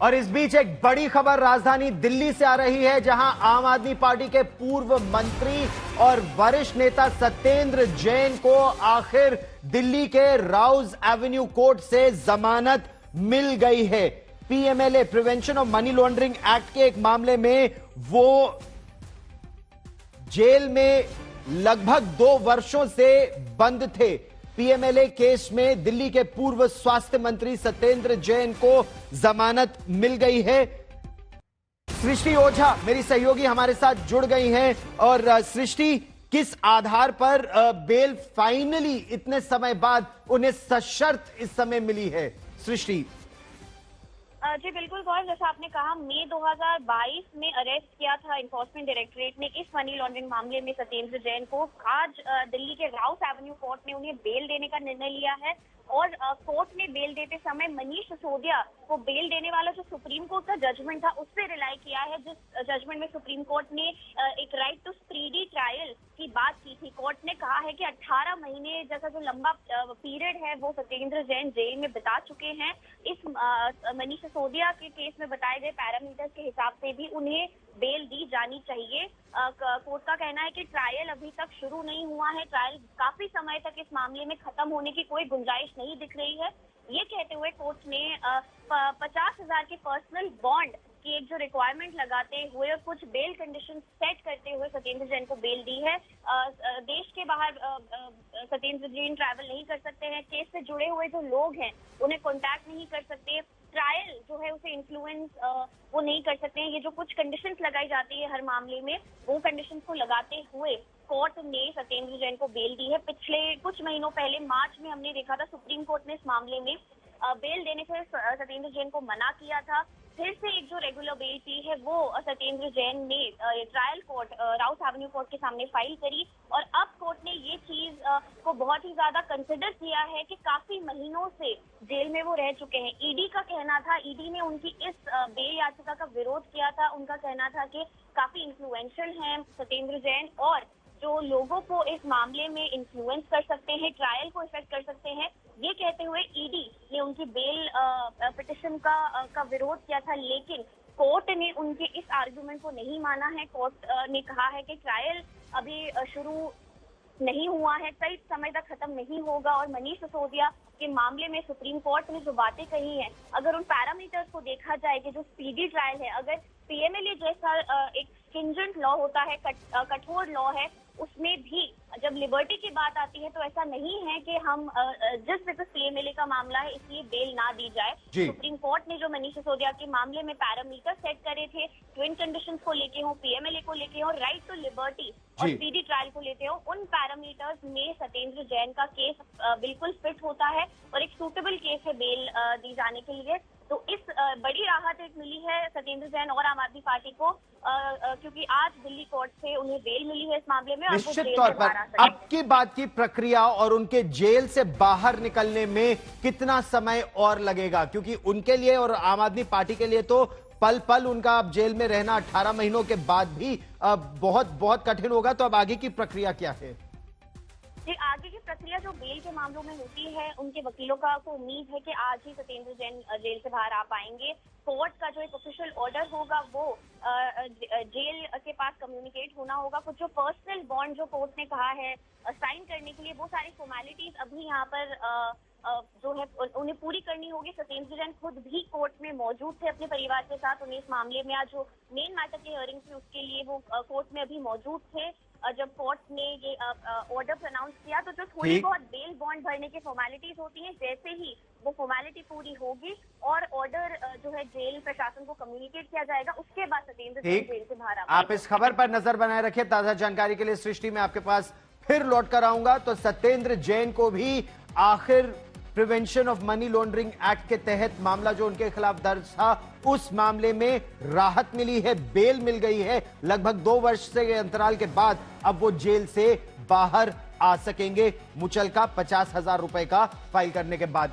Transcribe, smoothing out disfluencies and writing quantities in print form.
और इस बीच एक बड़ी खबर राजधानी दिल्ली से आ रही है, जहां आम आदमी पार्टी के पूर्व मंत्री और वरिष्ठ नेता सत्येंद्र जैन को आखिर दिल्ली के राउज एवेन्यू कोर्ट से जमानत मिल गई है। PMLA prevention of money laundering act के एक मामले में वो जेल में लगभग 2 वर्षों से बंद थे। पीएमएलए केस में दिल्ली के पूर्व स्वास्थ्य मंत्री सत्येंद्र जैन को जमानत मिल गई है। सृष्टि ओझा मेरी सहयोगी हमारे साथ जुड़ गई हैं। और सृष्टि, किस आधार पर बेल फाइनली इतने समय बाद उन्हें सशर्त इस समय मिली है? सृष्टि जी बिल्कुल गौरव, जैसा आपने कहा, मई 2022 में अरेस्ट किया था इन्फोर्समेंट डायरेक्टरेट ने इस मनी लॉन्ड्रिंग मामले में सत्येंद्र जैन को। आज दिल्ली के राउस एवेन्यू कोर्ट ने उन्हें बेल देने का निर्णय लिया है। और कोर्ट ने बेल देते समय मनीष सिसोदिया को बेल देने वाला जो सुप्रीम कोर्ट का जजमेंट था उस पर रिलाई किया है, जिस जजमेंट में सुप्रीम कोर्ट ने एक राइट टू स्पीडी ट्रायल की बात की थी। कोर्ट ने कहा है कि 18 महीने जैसा जो लंबा पीरियड है वो सत्येंद्र जैन जेल में बिता चुके हैं। इस मनीष सिसोदिया के केस में बताए गए पैरामीटर्स के हिसाब से भी उन्हें बेल दी जानी चाहिए। कोर्ट का कहना है कि ट्रायल अभी तक शुरू नहीं हुआ है, ट्रायल काफी समय तक इस मामले में खत्म होने की कोई गुंजाइश नहीं दिख रही है। ये कहते हुए कोर्ट ने 50,000 के पर्सनल बॉन्ड की एक जो रिक्वायरमेंट लगाते हुए और कुछ बेल कंडीशन सेट करते हुए सत्येंद्र जैन को बेल दी है। देश के बाहर सत्येंद्र जैन ट्रैवल नहीं कर सकते हैं, केस से जुड़े हुए जो लोग हैं उन्हें कॉन्टैक्ट नहीं कर सकते, ट्रायल जो है उसे इन्फ्लुएंस वो नहीं कर सकते हैं। ये जो कुछ कंडीशंस लगाई जाती है हर मामले में, वो कंडीशंस को लगाते हुए कोर्ट ने सत्येंद्र जैन को बेल दी है। पिछले कुछ महीनों पहले मार्च में हमने देखा था सुप्रीम कोर्ट ने इस मामले में बेल देने से सत्येंद्र जैन को मना किया था। फिर से एक जो रेगुलर बेल थी है वो सत्येंद्र जैन ने trial court Rouse Avenue court के सामने फाइल करी। और अब कोर्ट ने ये चीज को बहुत ही ज्यादा कंसिडर किया है कि काफी महीनों से जेल में वो रह चुके हैं। ईडी का कहना था, ईडी ने उनकी इस बेल याचिका का विरोध किया था। उनका कहना था कि काफी इन्फ्लुएंशियल हैं सत्येंद्र जैन और जो लोगों को इस मामले में इन्फ्लुएंस कर सकते हैं, ट्रायल को इफेक्ट कर सकते हैं। ये कहते हुए ईडी ने उनकी बेल पिटिशन का विरोध किया था, लेकिन कोर्ट ने उनके इस आर्गुमेंट को नहीं माना है। कोर्ट ने कहा है कि ट्रायल अभी शुरू नहीं हुआ है, कई समय तक खत्म नहीं होगा। और मनीष सिसोदिया के मामले में सुप्रीम कोर्ट ने जो बातें कही हैं, अगर उन पैरामीटर्स को देखा जाए कि जो स्पीडी ट्रायल है, अगर पीएमएलए जैसा एक स्ट्रिंजेंट लॉ होता है, कठोर लॉ है, उसमें भी जब लिबर्टी की बात आती है तो ऐसा नहीं है कि हम जिस बिकॉज पीएमएलए का मामला है इसलिए बेल ना दी जाए। सुप्रीम कोर्ट ने जो मनीष सिसोदिया के मामले में पैरामीटर सेट करे थे, ट्विन कंडीशंस को लेके हो, पीएमएलए को लेके हो, राइट टू लिबर्टी और स्पीडी ट्रायल को लेते हो, उन पैरामीटर्स में सत्येंद्र जैन का केस बिल्कुल फिट होता है और एक सूटेबल केस है बेल दी जाने के लिए। तो इस बड़ी राहत एक मिली है सत्येंद्र जैन और आम आदमी पार्टी को, क्योंकि आज दिल्ली कोर्ट से उन्हें बेल मिली है इस मामले में। निश्चित तौर पर अब की बात की प्रक्रिया और उनके जेल से बाहर निकलने में कितना समय और लगेगा, क्योंकि उनके लिए और आम आदमी पार्टी के लिए तो पल पल उनका अब जेल में रहना 18 महीनों के बाद भी बहुत बहुत कठिन होगा। तो अब आगे की प्रक्रिया क्या है? आगे की प्रक्रिया जो बेल के मामलों में होती है, उनके वकीलों का को उम्मीद है कि आज ही सत्येंद्र जैन जेल से बाहर आ पाएंगे। कोर्ट का जो एक ऑफिशियल ऑर्डर होगा वो जेल के पास कम्युनिकेट होना होगा। कुछ जो पर्सनल बॉन्ड जो कोर्ट ने कहा है साइन करने के लिए, वो सारी फॉर्मेलिटीज अभी यहाँ पर जो है उन्हें पूरी करनी होगी। सत्येंद्र जैन खुद भी कोर्ट में मौजूद थे अपने परिवार के साथ। उन्हें इस मामले में आज जो मेन मैटर की हियरिंग थी उसके लिए वो कोर्ट में अभी मौजूद थे। जब कोर्ट ने ये ऑर्डर प्रोनाउंस किया तो जो थोड़ी बहुत बेल बॉन्ड भरने की फॉर्मेलिटीज होती हैं, जैसे ही वो फॉर्मेलिटी पूरी होगी और ऑर्डर जो है जेल प्रशासन को कम्युनिकेट किया जाएगा, उसके बाद सत्येंद्र जैन जेल से बाहर आएंगे। आप इस खबर पर नजर बनाए रखिए। ताजा जानकारी के लिए सृष्टि मैं आपके पास फिर लौट कर आऊंगा। तो सत्येंद्र जैन को भी आखिर prevention of money laundering act के तहत मामला जो उनके खिलाफ दर्ज था, उस मामले में राहत मिली है, बेल मिल गई है। लगभग 2 वर्ष से अंतराल के बाद अब वो जेल से बाहर आ सकेंगे, मुचलका 50,000 रुपए का फाइल करने के बाद।